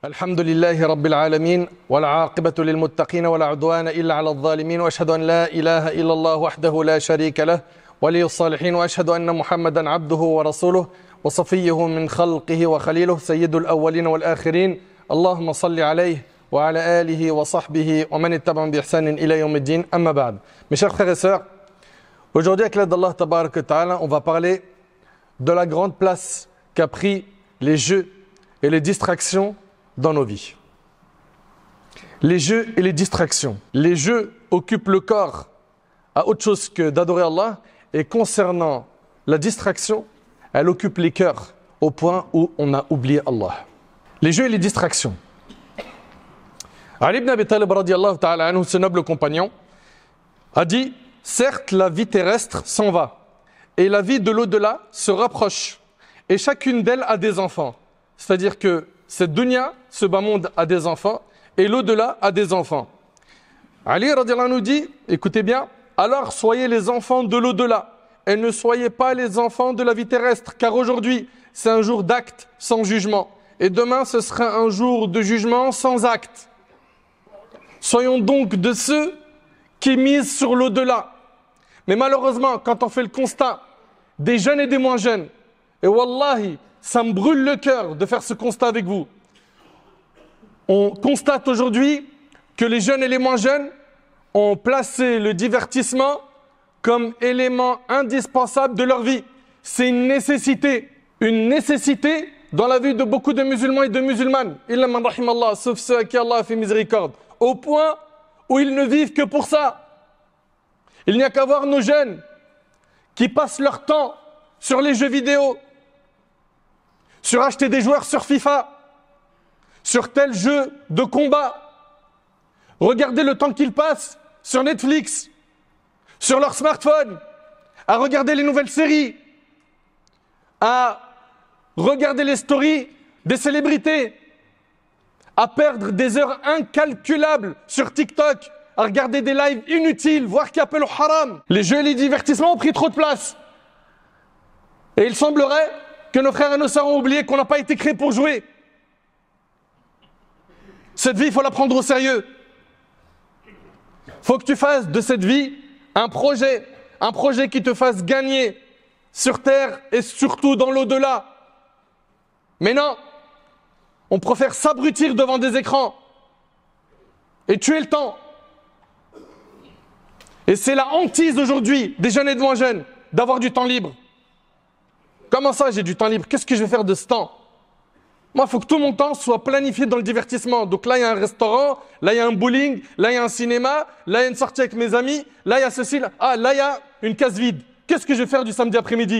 الحمد لله رب العالمين والعاقبة للمتقين ولا عدوان إلا على الظالمين وأشهد أن لا إله إلا الله وحده لا شريك له ولي الصالحين وأشهد أن محمدا عبده ورسوله وصفيه من خلقه وخليله سيد الأولين والآخرين اللهم صل عليه وعلى آله وصحبه ومن اتبعهم بإحسان إلى يوم الدين أما بعد. Mes chers frères et sœurs, aujourd'hui avec l'aide d'Allah Tabarak wa Ta'ala, on va parler de la grande place qu'a pris les jeux et les distractions dans nos vies. Les jeux et les distractions. Les jeux occupent le corps à autre chose que d'adorer Allah, et concernant la distraction, elle occupe les cœurs au point où on a oublié Allah. Les jeux et les distractions. Ali ibn Abi Talib radiyallahu ta'ala anhu, ce noble compagnon, a dit: certes la vie terrestre s'en va et la vie de l'au-delà se rapproche et chacune d'elles a des enfants. C'est-à-dire que cette dunya, ce bas monde, a des enfants et l'au-delà a des enfants. Ali radiyallahu anhu dit, écoutez bien, alors soyez les enfants de l'au-delà et ne soyez pas les enfants de la vie terrestre, car aujourd'hui c'est un jour d'acte sans jugement et demain ce sera un jour de jugement sans acte. Soyons donc de ceux qui misent sur l'au-delà. Mais malheureusement, quand on fait le constat des jeunes et des moins jeunes, et wallahi, ça me brûle le cœur de faire ce constat avec vous. On constate aujourd'hui que les jeunes et les moins jeunes ont placé le divertissement comme élément indispensable de leur vie. C'est une nécessité dans la vie de beaucoup de musulmans et de musulmanes. Illa man rahimallah, sauf ceux à qui Allah a fait miséricorde. Au point où ils ne vivent que pour ça. Il n'y a qu'à voir nos jeunes qui passent leur temps sur les jeux vidéo, sur acheter des joueurs sur FIFA, sur tel jeu de combat. Regardez le temps qu'ils passent sur Netflix, sur leur smartphone, à regarder les nouvelles séries, à regarder les stories des célébrités, à perdre des heures incalculables sur TikTok, à regarder des lives inutiles, voire qui appellent au haram. Les jeux et les divertissements ont pris trop de place. Et il semblerait que nos frères et nos sœurs ont oublié qu'on n'a pas été créés pour jouer. Cette vie, il faut la prendre au sérieux. Il faut que tu fasses de cette vie un projet qui te fasse gagner sur terre et surtout dans l'au-delà. Mais non, on préfère s'abrutir devant des écrans et tuer le temps. Et c'est la hantise aujourd'hui des jeunes et de moins jeunes d'avoir du temps libre. Comment ça, j'ai du temps libre? Qu'est-ce que je vais faire de ce temps? Moi, il faut que tout mon temps soit planifié dans le divertissement. Donc là, il y a un restaurant, là, il y a un bowling, là, il y a un cinéma, là, il y a une sortie avec mes amis, là, il y a ceci, là, là, il y a une case vide. Qu'est-ce que je vais faire du samedi après-midi?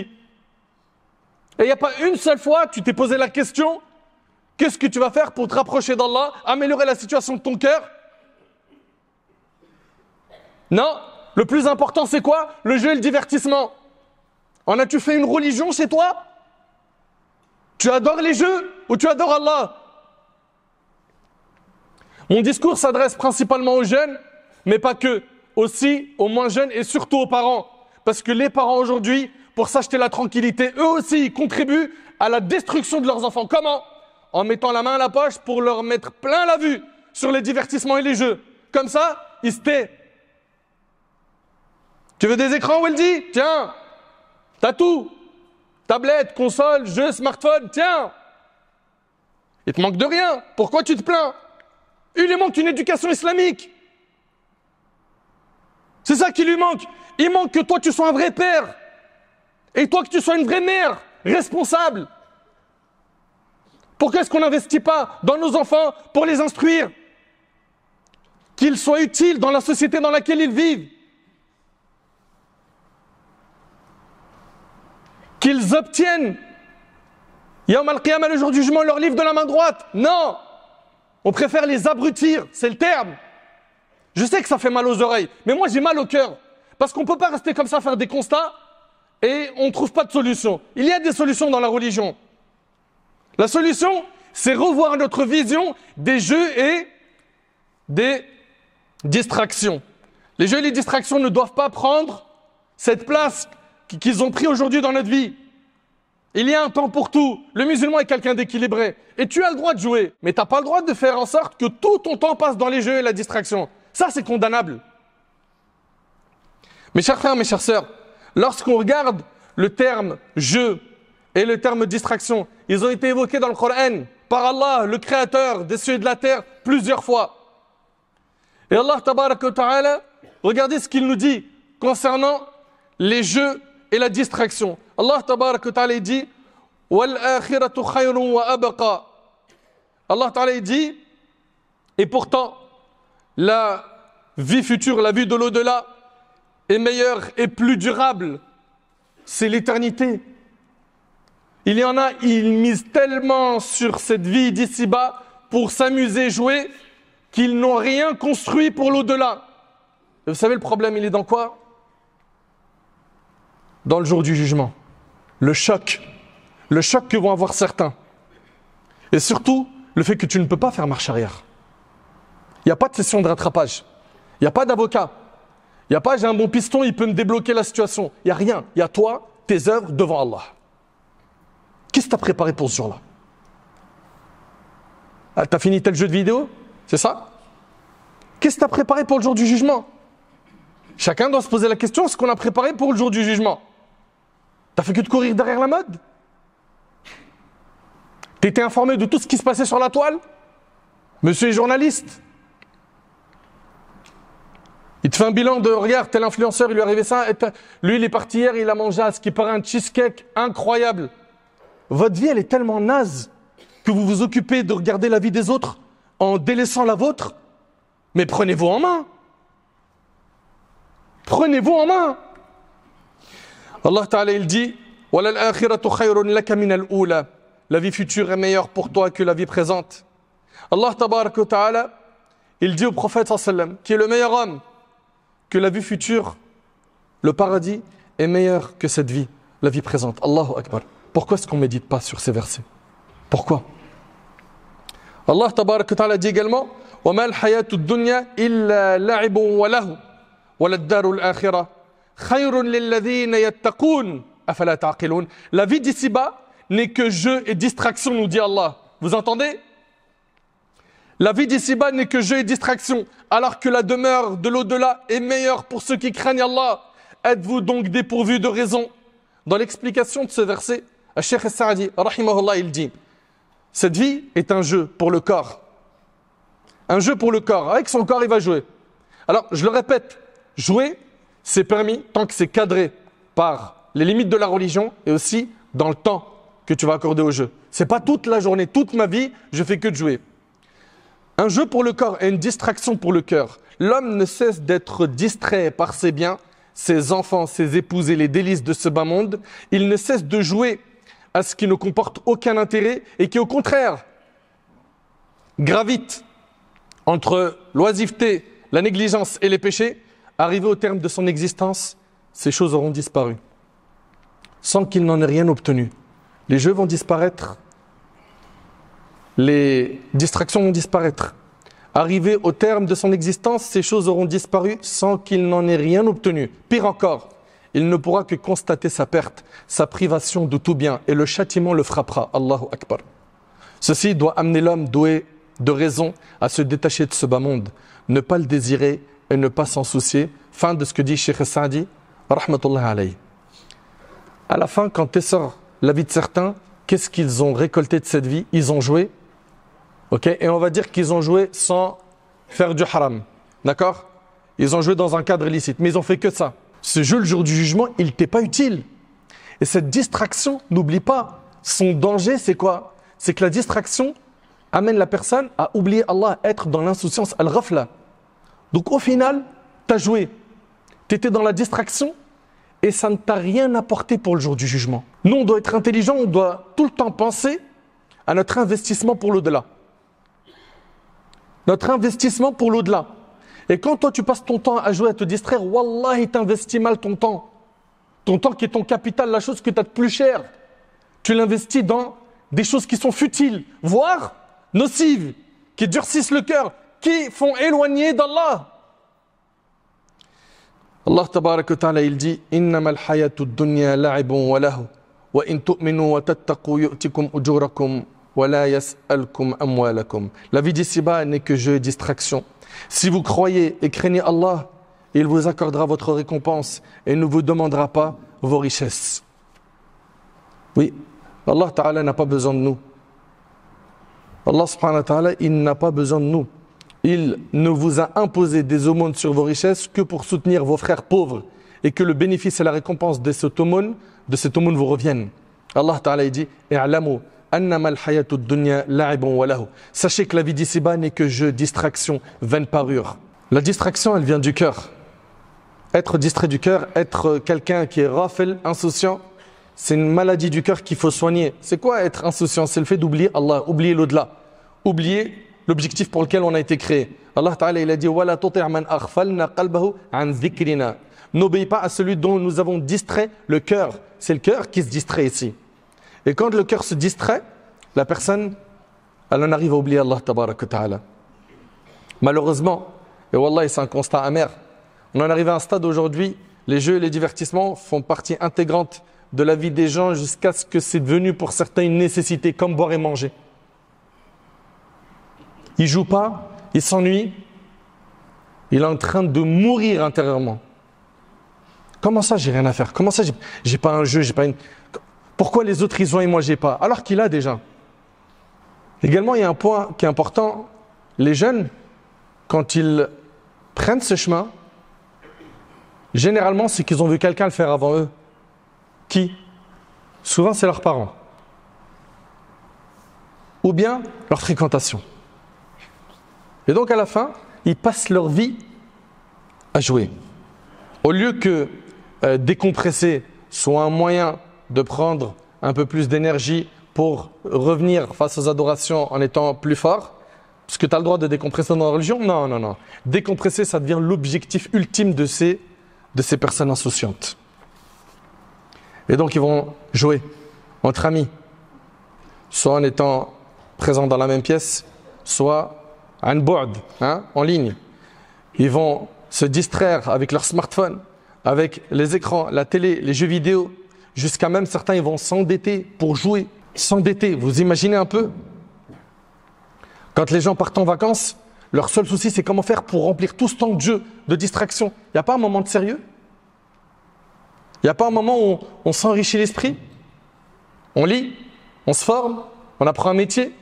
Et il n'y a pas une seule fois, tu t'es posé la question, qu'est-ce que tu vas faire pour te rapprocher d'Allah, améliorer la situation de ton cœur? Non, le plus important, c'est quoi? Le jeu et le divertissement. En as-tu fait une religion chez toi? Tu adores les jeux ou tu adores Allah? Mon discours s'adresse principalement aux jeunes, mais pas que. Aussi aux moins jeunes et surtout aux parents. Parce que les parents aujourd'hui, pour s'acheter la tranquillité, eux aussi, ils contribuent à la destruction de leurs enfants. Comment? En mettant la main à la poche pour leur mettre plein la vue sur les divertissements et les jeux. Comme ça, ils se taisent. Tu veux des écrans, Weldy? Tiens, t'as tout. Tablette, console, jeu, smartphone, tiens. Il te manque de rien. Pourquoi tu te plains? Il lui manque une éducation islamique. C'est ça qui lui manque. Il manque que toi tu sois un vrai père. Et toi que tu sois une vraie mère, responsable. Pourquoi est-ce qu'on n'investit pas dans nos enfants pour les instruire? Qu'ils soient utiles dans la société dans laquelle ils vivent. Qu'ils obtiennent, Yawm al-Qiyamah, le jour du jugement, leur livre de la main droite. Non! On préfère les abrutir, c'est le terme. Je sais que ça fait mal aux oreilles, mais moi j'ai mal au cœur. Parce qu'on ne peut pas rester comme ça, faire des constats, et on ne trouve pas de solution. Il y a des solutions dans la religion. La solution, c'est revoir notre vision des jeux et des distractions. Les jeux et les distractions ne doivent pas prendre cette place qu'ils ont pris aujourd'hui dans notre vie. Il y a un temps pour tout. Le musulman est quelqu'un d'équilibré. Et tu as le droit de jouer. Mais tu n'as pas le droit de faire en sorte que tout ton temps passe dans les jeux et la distraction. Ça, c'est condamnable. Mes chers frères, mes chères sœurs, lorsqu'on regarde le terme jeu et le terme distraction, ils ont été évoqués dans le Coran par Allah, le créateur des cieux et de la terre, plusieurs fois. Et Allah, tabaraka wa ta'ala, regardez ce qu'il nous dit concernant les jeux et la distraction. Allah, tabaraka wa ta'ala, dit wal akhiratu khayrun wa abqa. Allah ta'ala dit, et pourtant, la vie future, la vie de l'au-delà, est meilleure et plus durable. C'est l'éternité. Il y en a, ils misent tellement sur cette vie d'ici-bas pour s'amuser, jouer, qu'ils n'ont rien construit pour l'au-delà. Et vous savez, le problème, il est dans quoi? Dans le jour du jugement. Le choc que vont avoir certains. Et surtout, le fait que tu ne peux pas faire marche arrière. Il n'y a pas de session de rattrapage. Il n'y a pas d'avocat. Il n'y a pas, j'ai un bon piston, il peut me débloquer la situation. Il n'y a rien. Il y a toi, tes œuvres devant Allah. Qu'est-ce que tu as préparé pour ce jour-là? Ah, tu as fini tel jeu de vidéo? C'est ça? Qu'est-ce que tu as préparé pour le jour du jugement? Chacun doit se poser la question, ce qu'on a préparé pour le jour du jugement. T'as fait que de courir derrière la mode? T'étais informé de tout ce qui se passait sur la toile? Monsieur est journaliste. Il te fait un bilan de, regarde, tel influenceur, il lui est arrivé ça, et lui il est parti hier, il a mangé à ce qui paraît un cheesecake incroyable. Votre vie, elle est tellement naze que vous vous occupez de regarder la vie des autres en délaissant la vôtre. Mais prenez-vous en main. Prenez-vous en main. Allah Ta'ala, il dit وَلَلْ آخِرَةُ خَيْرٌ لَكَ مِنَ الْأُولَى. La vie future est meilleure pour toi que la vie présente. Allah Tabaraka wa Ta'ala, il dit au prophète sallallahu alayhi wa sallam, qui est le meilleur homme, que la vie future, le paradis, est meilleur que cette vie, la vie présente. Allahu Akbar. Pourquoi est-ce qu'on ne médite pas sur ces versets? Pourquoi? Allah Tabaraka wa Ta'ala dit également وَمَا الْحَيَاةُ الدُّنْيَا إِلَّا لَعِبٌ وَلَهُ وَلَلدَّارُ الْآخِرَةُ خَيْرٌ لِلَّذِينَ يَتَّقُونَ أَفَلَا تَعْقِلُونَ. La vie d'ici-bas n'est que jeu et distraction, nous dit Allah. Vous entendez? La vie d'ici-bas n'est que jeu et distraction, alors que la demeure de l'au-delà est meilleure pour ceux qui craignent Allah. Êtes-vous donc dépourvus de raison? Dans l'explication de ce verset, Cheikh Saadi, rahimahullah, il dit, cette vie est un jeu pour le corps. Un jeu pour le corps. Avec son corps, il va jouer. Alors, je le répète, jouer, c'est permis tant que c'est cadré par les limites de la religion et aussi dans le temps que tu vas accorder au jeu. C'est pas toute la journée, toute ma vie, je fais que de jouer. Un jeu pour le corps et une distraction pour le cœur. L'homme ne cesse d'être distrait par ses biens, ses enfants, ses épouses et les délices de ce bas monde. Il ne cesse de jouer à ce qui ne comporte aucun intérêt et qui, au contraire, gravite entre l'oisiveté, la négligence et les péchés. Arrivé au terme de son existence, ces choses auront disparu, sans qu'il n'en ait rien obtenu. Les jeux vont disparaître, les distractions vont disparaître. Arrivé au terme de son existence, ces choses auront disparu sans qu'il n'en ait rien obtenu. Pire encore, il ne pourra que constater sa perte, sa privation de tout bien, et le châtiment le frappera. Allahu Akbar. Ceci doit amener l'homme doué de raison à se détacher de ce bas monde, ne pas le désirer et ne pas s'en soucier. Fin de ce que dit Cheikh Saadi, rahmatullah alayhi. À la fin, quand t'essores la vie de certains, qu'est-ce qu'ils ont récolté de cette vie? Ils ont joué. Okay? Et on va dire qu'ils ont joué sans faire du haram. D'accord? Ils ont joué dans un cadre illicite, mais ils ont fait que ça. Ce jeu, le jour du jugement, il n'était pas utile. Et cette distraction, n'oublie pas, son danger, c'est quoi? C'est que la distraction amène la personne à oublier Allah, être dans l'insouciance, al-ghafla. Donc au final, tu as joué. Tu étais dans la distraction et ça ne t'a rien apporté pour le jour du jugement. Nous, on doit être intelligent, on doit tout le temps penser à notre investissement pour l'au-delà. Notre investissement pour l'au-delà. Et quand toi, tu passes ton temps à jouer, à te distraire, Wallahi, t'investis mal ton temps. Ton temps qui est ton capital, la chose que tu as de plus cher. Tu l'investis dans des choses qui sont futiles, voire nocives, qui durcissent le cœur, qui font éloigner d'Allah. Allah tabaraka wa ta'ala, il dit « Innamal hayatu dunya la'ibun wa lahu, وَإِن تُؤْمِنُوا وَتَتَّقُوا يُؤْتِكُمْ أُجُورَكُمْ وَلَا يَسْأَلْكُمْ أَمْوَالَكُمْ. La vie d'ici-bas n'est que jeu et distraction. Si vous croyez et craignez Allah, il vous accordera votre récompense et ne vous demandera pas vos richesses. Oui, Allah Ta'ala n'a pas besoin de nous. Allah Subhanahu wa Ta'ala, il n'a pas besoin de nous. Il ne vous a imposé des aumônes sur vos richesses que pour soutenir vos frères pauvres et que le bénéfice et la récompense de cette aumône vous reviennent. Allah Ta'ala dit « I'lamu annama al-hayatu ad-dunya la'ibun wa lahu » Sachez que la vie d'ici-bas n'est que jeu, distraction, vaine parure. La distraction, elle vient du cœur. Être distrait du cœur, être quelqu'un qui est rafel, insouciant, c'est une maladie du cœur qu'il faut soigner. C'est quoi être insouciant? C'est le fait d'oublier Allah, oublier l'au-delà, oublier l'objectif pour lequel on a été créé. Allah Ta'ala, il a dit وَلَا تُطِعْ مَنْ أَغْفَلْنَا قَلْبَهُ عَنْ ذِكْرِنَا. N'obéis pas à celui dont nous avons distrait le cœur. C'est le cœur qui se distrait ici. Et quand le cœur se distrait, la personne, elle en arrive à oublier Allah Tabaraka Ta'ala. Malheureusement, et Wallah, c'est un constat amer, on en arrive à un stade aujourd'hui, les jeux et les divertissements font partie intégrante de la vie des gens jusqu'à ce que c'est devenu pour certains une nécessité, comme boire et manger. Il ne joue pas, il s'ennuie, il est en train de mourir intérieurement. Comment ça, j'ai rien à faire? Comment ça, j'ai pas un jeu, j'ai pas une... Pourquoi les autres ils ont et moi j'ai pas? Alors qu'il a déjà. Également, il y a un point qui est important. Les jeunes, quand ils prennent ce chemin, généralement, c'est qu'ils ont vu quelqu'un le faire avant eux. Qui? Souvent, c'est leurs parents. Ou bien leur fréquentation. Et donc, à la fin, ils passent leur vie à jouer. Au lieu que décompresser soit un moyen de prendre un peu plus d'énergie pour revenir face aux adorations en étant plus fort, parce que tu as le droit de décompresser dans la religion. Non, non, non. Décompresser, ça devient l'objectif ultime de ces personnes insouciantes. Et donc, ils vont jouer entre amis, soit en étant présents dans la même pièce, soit en board, en ligne. Ils vont se distraire avec leur smartphone, avec les écrans, la télé, les jeux vidéo, jusqu'à même certains, ils vont s'endetter pour jouer. S'endetter, vous imaginez un peu? Quand les gens partent en vacances, leur seul souci, c'est comment faire pour remplir tout ce temps de jeu, de distraction. Il n'y a pas un moment de sérieux? Il n'y a pas un moment où on s'enrichit l'esprit? On lit, on se forme, on apprend un métier,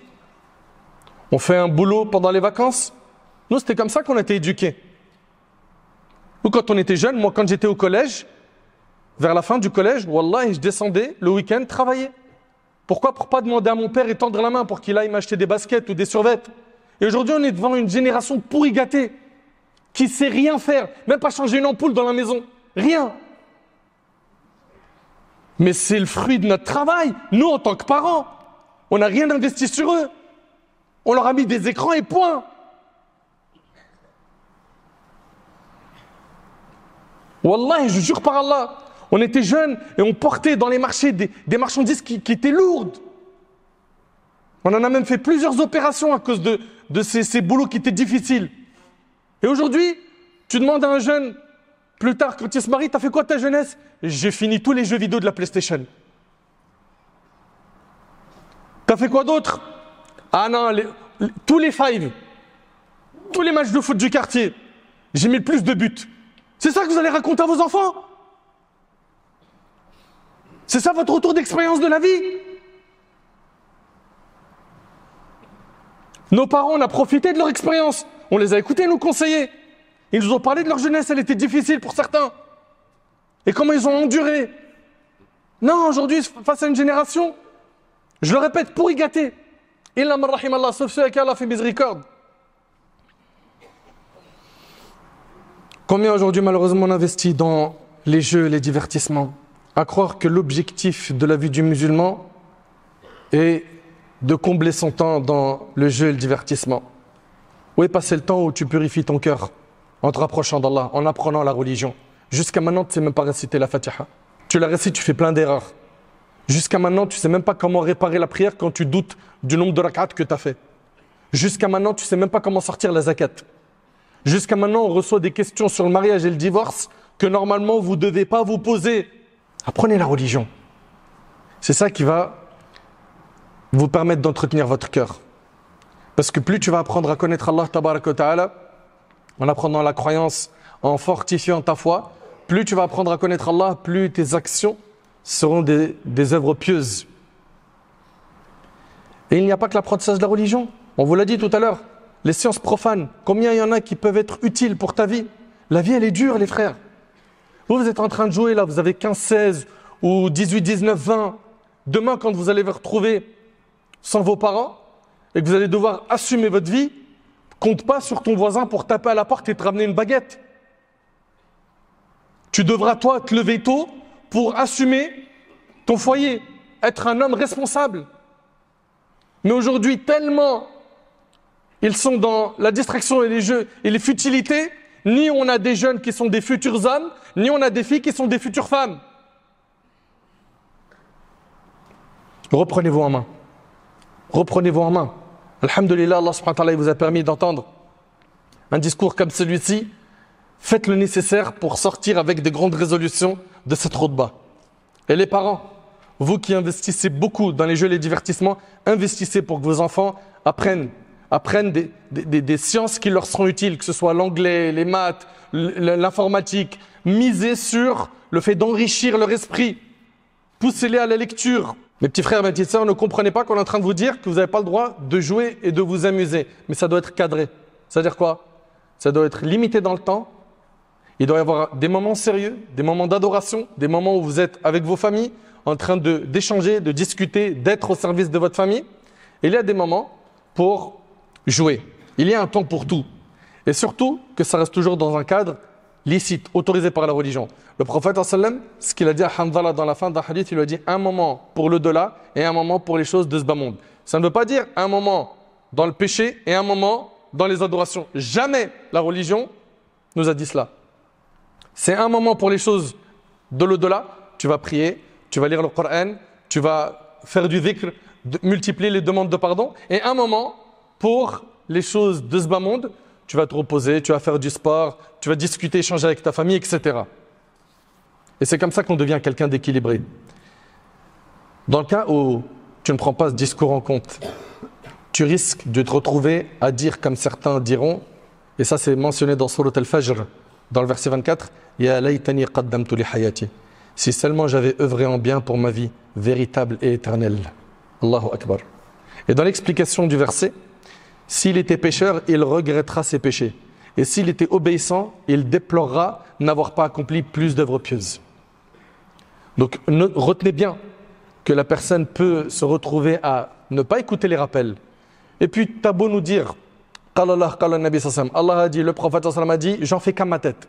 on fait un boulot pendant les vacances. Nous, c'était comme ça qu'on a été éduqués. Nous, quand on était jeunes, moi, quand j'étais au collège, vers la fin du collège, wallah, je descendais le week-end travailler. Pourquoi? Pour pas demander à mon père et tendre la main pour qu'il aille m'acheter des baskets ou des survêtements. Et aujourd'hui, on est devant une génération pourri gâtée qui sait rien faire, même pas changer une ampoule dans la maison. Rien. Mais c'est le fruit de notre travail. Nous, en tant que parents, on n'a rien investi sur eux. On leur a mis des écrans et point. Wallah, je jure par Allah, on était jeunes et on portait dans les marchés des marchandises qui étaient lourdes. On en a même fait plusieurs opérations à cause de ces boulots qui étaient difficiles. Et aujourd'hui, tu demandes à un jeune, plus tard quand il se marie, t'as fait quoi ta jeunesse? J'ai fini tous les jeux vidéo de la PlayStation. T'as fait quoi d'autre? Ah non, tous les five, tous les matchs de foot du quartier, j'ai mis le plus de buts. C'est ça que vous allez raconter à vos enfants? C'est ça votre retour d'expérience de la vie? Nos parents, on a profité de leur expérience. On les a écoutés nous conseiller. Ils nous ont parlé de leur jeunesse, elle était difficile pour certains. Et comment ils ont enduré. Non, aujourd'hui, face à une génération, je le répète, pourri gâté. Illa man rahim Allah, sauf ceux à qui Allah fait miséricorde. Combien aujourd'hui, malheureusement, on investit dans les jeux, les divertissements, à croire que l'objectif de la vie du musulman est de combler son temps dans le jeu et le divertissement. Où est passé le temps où tu purifies ton cœur en te rapprochant d'Allah, en apprenant la religion? Jusqu'à maintenant, tu ne sais même pas réciter la Fatiha. Tu la récites, tu fais plein d'erreurs. Jusqu'à maintenant, tu ne sais même pas comment réparer la prière quand tu doutes du nombre de rak'at que tu as fait. Jusqu'à maintenant, tu ne sais même pas comment sortir la zakat. Jusqu'à maintenant, on reçoit des questions sur le mariage et le divorce que normalement, vous ne devez pas vous poser. Apprenez la religion. C'est ça qui va vous permettre d'entretenir votre cœur. Parce que plus tu vas apprendre à connaître Allah tabaraka wa ta'ala, en apprenant la croyance, en fortifiant ta foi, plus tu vas apprendre à connaître Allah, plus tes actions seront des œuvres pieuses. Et il n'y a pas que l'apprentissage de la religion. On vous l'a dit tout à l'heure, les sciences profanes, combien il y en a qui peuvent être utiles pour ta vie? La vie, elle est dure, les frères. Vous êtes en train de jouer là, vous avez 15, 16 ou 18, 19, 20. Demain, quand vous allez vous retrouver sans vos parents et que vous allez devoir assumer votre vie, compte pas sur ton voisin pour taper à la porte et te ramener une baguette. Tu devras, toi, te lever tôt pour assumer ton foyer, être un homme responsable. Mais aujourd'hui, tellement ils sont dans la distraction et les jeux et les futilités, ni on a des jeunes qui sont des futurs hommes, ni on a des filles qui sont des futures femmes. Reprenez-vous en main. Reprenez-vous en main. Alhamdulillah, Allah subhanahu wa ta'ala vous a permis d'entendre un discours comme celui-ci. Faites le nécessaire pour sortir avec des grandes résolutions de cette route-bas. Et les parents, vous qui investissez beaucoup dans les jeux et les divertissements, investissez pour que vos enfants apprennent des sciences qui leur seront utiles, que ce soit l'anglais, les maths, l'informatique. Misez sur le fait d'enrichir leur esprit. Poussez-les à la lecture. Mes petits frères, mes petites sœurs, ne comprenez pas qu'on est en train de vous dire que vous n'avez pas le droit de jouer et de vous amuser. Mais ça doit être cadré. C'est-à-dire quoi? Ça doit être limité dans le temps. Il doit y avoir des moments sérieux, des moments d'adoration, des moments où vous êtes avec vos familles, en train d'échanger, de discuter, d'être au service de votre famille. Et il y a des moments pour jouer. Il y a un temps pour tout. Et surtout, que ça reste toujours dans un cadre licite, autorisé par la religion. Le prophète, ce qu'il a dit à Hanzala dans la fin d'un hadith, il lui a dit un moment pour l'au-delà et un moment pour les choses de ce bas monde. Ça ne veut pas dire un moment dans le péché et un moment dans les adorations. Jamais la religion nous a dit cela. C'est un moment pour les choses de l'au-delà. Tu vas prier, tu vas lire le Coran, tu vas faire du dhikr, multiplier les demandes de pardon. Et un moment pour les choses de ce bas monde. Tu vas te reposer, tu vas faire du sport, tu vas discuter, échanger avec ta famille, etc. Et c'est comme ça qu'on devient quelqu'un d'équilibré. Dans le cas où tu ne prends pas ce discours en compte, tu risques de te retrouver à dire comme certains diront, et ça c'est mentionné dans Surat al-Fajr, dans le verset 24, « Ya laytani qaddamtu li hayati » si seulement j'avais œuvré en bien pour ma vie véritable et éternelle. Allahu Akbar. Et dans l'explication du verset, s'il était pécheur, il regrettera ses péchés. Et s'il était obéissant, il déplorera n'avoir pas accompli plus d'œuvres pieuses. Donc retenez bien que la personne peut se retrouver à ne pas écouter les rappels. Et puis t'as beau nous dire, Allah a dit, le prophète a dit, j'en fais qu'à ma tête.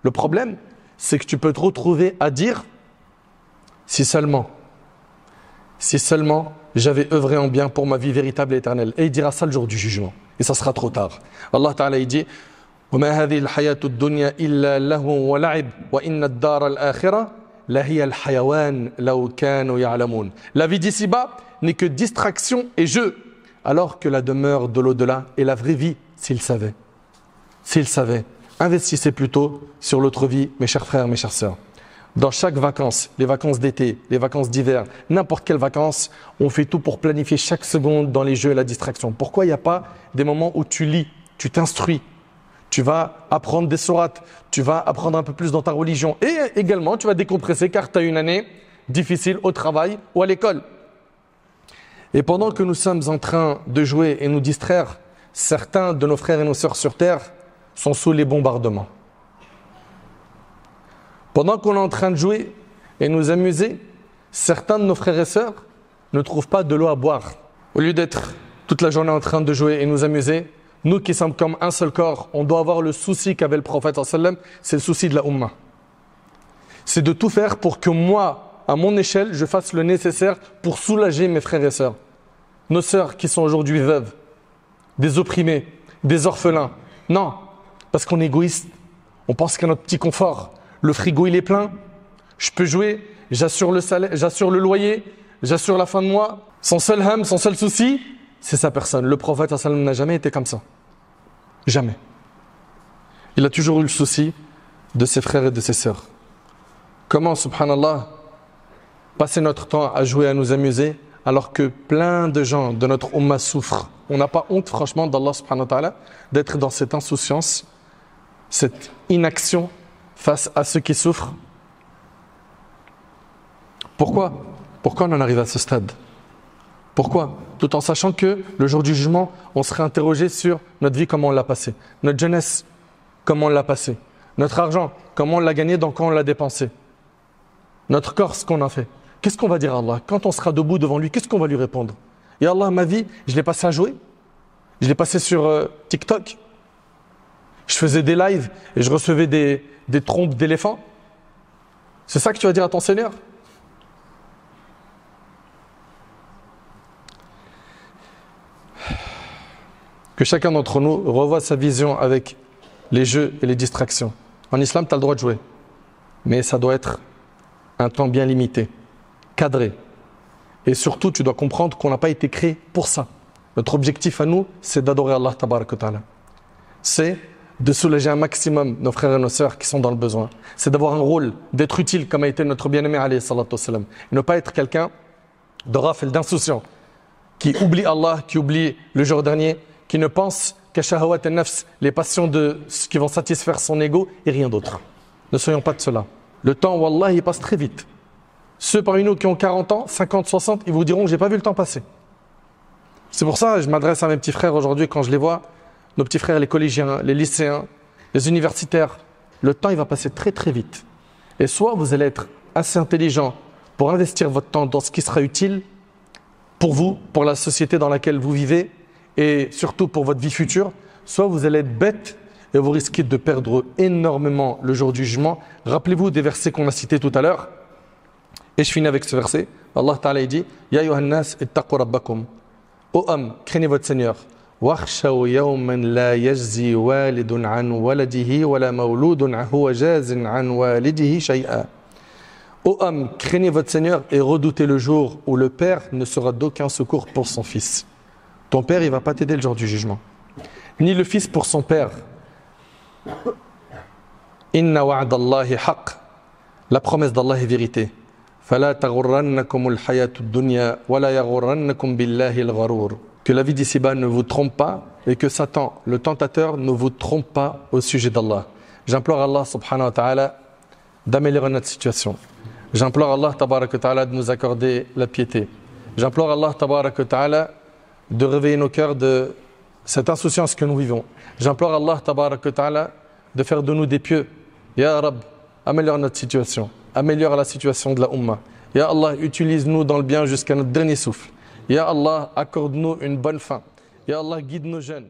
Le problème, c'est que tu peux te retrouver à dire, si seulement j'avais œuvré en bien pour ma vie véritable et éternelle. Et il dira ça le jour du jugement. Et ça sera trop tard. Allah Ta'ala il dit وَمَا هَذِهِ الْحَيَاةُ الدُّنْيَا إِلَّا لَهْوٌ وَلَعِبٌ وَإِنَّ الدَّارَ الْآخِرَةَ لَهِيَ الْحَيَوَانُ لَوْ كَانُوا يَعْلَمُونَ. La vie d'ici-bas n'est que distraction et jeu, alors que la demeure de l'au-delà est la vraie vie, s'ils savaient. S'ils savaient. Investissez plutôt sur l'autre vie, mes chers frères, mes chères sœurs. Dans chaque vacances, les vacances d'été, les vacances d'hiver, n'importe quelle vacances, on fait tout pour planifier chaque seconde dans les jeux et la distraction. Pourquoi il n'y a pas des moments où tu lis, tu t'instruis, tu vas apprendre des sourates, tu vas apprendre un peu plus dans ta religion et également tu vas décompresser car tu as une année difficile au travail ou à l'école. Et pendant que nous sommes en train de jouer et nous distraire, certains de nos frères et nos sœurs sur terre sont sous les bombardements. Pendant qu'on est en train de jouer et nous amuser, certains de nos frères et sœurs ne trouvent pas de l'eau à boire. Au lieu d'être toute la journée en train de jouer et nous amuser, nous qui sommes comme un seul corps, on doit avoir le souci qu'avait le prophète, c'est le souci de la Ummah. C'est de tout faire pour que moi, à mon échelle, je fasse le nécessaire pour soulager mes frères et sœurs. Nos sœurs qui sont aujourd'hui veuves, des opprimés, des orphelins. Non, parce qu'on est égoïste, on pense qu'à notre petit confort. Le frigo il est plein, je peux jouer, j'assure le salaire, j'assure le loyer, j'assure la fin de mois. Son seul ham, son seul souci, c'est sa personne. Le prophète n'a jamais été comme ça. Jamais. Il a toujours eu le souci de ses frères et de ses sœurs. Comment, subhanallah, passer notre temps à jouer, à nous amuser, alors que plein de gens de notre Ummah souffrent. On n'a pas honte, franchement, d'Allah subhanahu wa ta'ala, d'être dans cette insouciance, cette inaction face à ceux qui souffrent. Pourquoi on en arrive à ce stade? Pourquoi? Tout en sachant que le jour du jugement, on serait interrogé sur notre vie, comment on l'a passée, notre jeunesse, comment on l'a passée, notre argent, comment on l'a gagné, dans quoi on l'a dépensé, notre corps, ce qu'on a fait. Qu'est-ce qu'on va dire à Allah? Quand on sera debout devant lui, qu'est-ce qu'on va lui répondre? Et Allah, ma vie, je l'ai passée à jouer. Je l'ai passée sur TikTok. Je faisais des lives et je recevais des trompes d'éléphants. C'est ça que tu vas dire à ton Seigneur? Que chacun d'entre nous revoie sa vision avec les jeux et les distractions. En islam, tu as le droit de jouer. Mais ça doit être un temps bien limité, cadré. Et surtout, tu dois comprendre qu'on n'a pas été créé pour ça. Notre objectif à nous, c'est d'adorer Allah tabarak wa ta'ala. C'est de soulager un maximum nos frères et nos sœurs qui sont dans le besoin. C'est d'avoir un rôle, d'être utile comme a été notre bien-aimé alayhi salatu wassalam. Et ne pas être quelqu'un de rafel, d'insouciant, qui oublie Allah, qui oublie le jour dernier, qui ne pense qu'à shahawat al-nafs, les passions de ce qui vont satisfaire son ego et rien d'autre. Ne soyons pas de cela. Le temps, wallah, il passe très vite. Ceux parmi nous qui ont 40 ans, 50, 60, ils vous diront que j'ai pas vu le temps passer. C'est pour ça que je m'adresse à mes petits frères aujourd'hui quand je les vois, nos petits frères, les collégiens, les lycéens, les universitaires. Le temps, il va passer très très vite. Et soit vous allez être assez intelligent pour investir votre temps dans ce qui sera utile pour vous, pour la société dans laquelle vous vivez et surtout pour votre vie future, soit vous allez être bête et vous risquez de perdre énormément le jour du jugement. Rappelez-vous des versets qu'on a cités tout à l'heure. Et je finis avec ce verset. Allah Ta'ala dit Ya ayyuhan-nas ittaqu rabbakum. Ô homme, craignez votre Seigneur. Wakhshaw yawman la yajzi walidun an waladihi wala mawludun huwa jazin an walidihi shay'a. Ô homme, craignez votre Seigneur et redoutez le jour où le père ne sera d'aucun secours pour son fils. Ton père, il ne va pas t'aider le jour du jugement. Ni le fils pour son père. Inna wa'dallahi haqq. La promesse d'Allah est vérité. Fala taghurrannakumul hayatud dunya wala yaghurrannakum billahi al-gharur. Que la vie d'ici-bas ne vous trompe pas et que Satan, le tentateur, ne vous trompe pas au sujet d'Allah. J'implore Allah subhanahu wa ta'ala d'améliorer notre situation. J'implore Allah tabarak wa ta'ala de nous accorder la piété. J'implore Allah tabarak wa ta'ala de réveiller nos cœurs de cette insouciance que nous vivons. J'implore Allah tabarak wa ta'ala de faire de nous des pieux. Ya Rab, améliore notre situation. Améliore la situation de la Ummah. Ya Allah, utilise-nous dans le bien jusqu'à notre dernier souffle. Ya Allah, accorde-nous une bonne fin. Ya Allah, guide nos jeunes.